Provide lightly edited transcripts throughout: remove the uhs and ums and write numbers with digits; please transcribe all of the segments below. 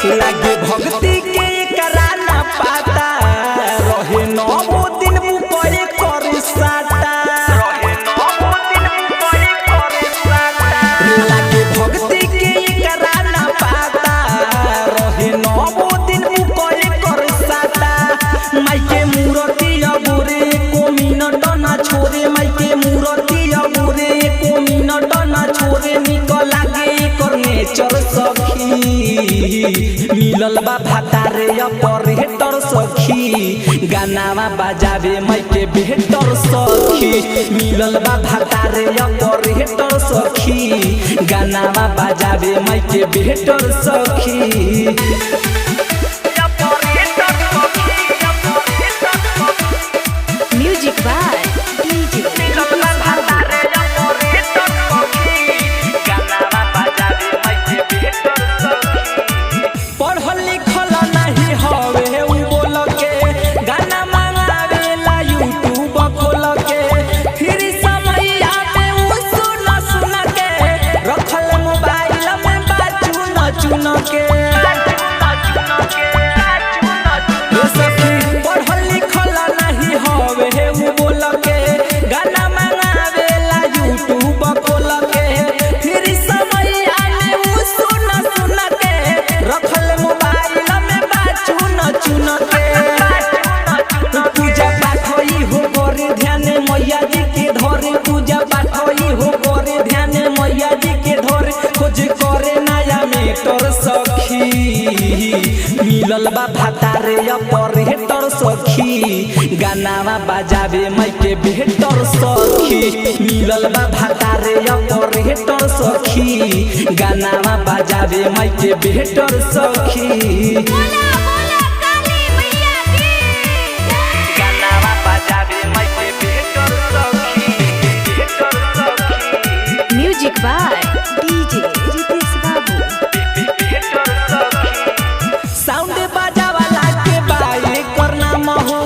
लागे भक्ति के करा ना पाता रहे 9 दिन मुपरे कर साटा लागे भक्ति के करा ना पाता रहे 9 दिन मुपरे कर साटा माइके मूर्ति अबुरे को मिनट ना छोरे माइके मूर्ति अबुरे को मिनट ना छोरे निकल लागे करने चल सखी मिलल बा भातारे ऑपरेटर सखी गानावा बजावे माइके बेहतर सखी मिलल बा भातारे ऑपरेटर सखी गानावा बजावे माइके बेहतर सखी म्यूजिक बाय डीजे पढ़ल लिखल नहीं हवे उ बोल के गाना मंगावेला यूट्यूब खोल के फिर समैया में उ सुन सुन के रखल मोबाइल में बाचुन चुन के पढ़ल लिखल नहीं हवे उ बोल के गाना मंगावेला यूट्यूब खोल के फिर समैया में उ सुन सुन के रखल मोबाइल में बाचुन चुन के पूजा पाठ ही हो करे ध्यान मैया जी के धरे पूजा पाठ ही हो करे ध्यान मैया जी के धरे खोज करे नया मेटर सखी मिलल बा भातारे ऑपरेटर सखी गानावा बजावे माइके बेहतर सखी मिलल बा भातारे ऑपरेटर सखी गानावा बजावे माइके बेहतर सखी गानावा बजावे माइके बेहतर सखी म्यूजिक बाय डीजे रितेश बाबू साउंड बजावाला के बाए करना महो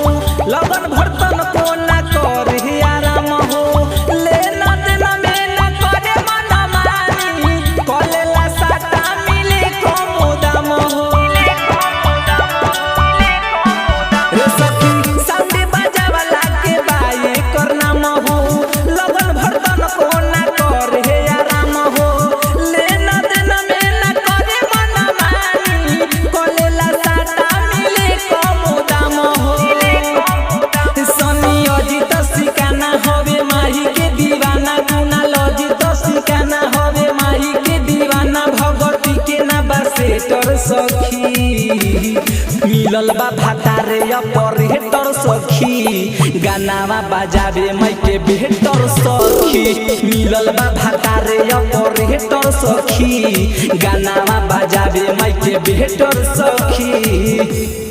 लगन भरतन को ना करे आराम हो लेना देना में ना करे मन मानी कलेला साटा मिले कमो दाम हो रे सखी साउंड बजावाला के बाए करना महो लगन भरतन को ना करे आराम हो लेना देना में ना करे मन मानी कलेला साटा मिले कमो दाम हो सनी अजित सिकाना हवे माही के दीवाना गुना लजित सिकाना हवे माही के दीवाना भगवती के ना बासेटर सखी मिलल बा भातारे ऑपरेटर सखी गानावा बजावे माइके बेहतर सखी मिलल बा भातारे ऑपरेटर सखी गानावा बजावे माइके बेहतर सखी।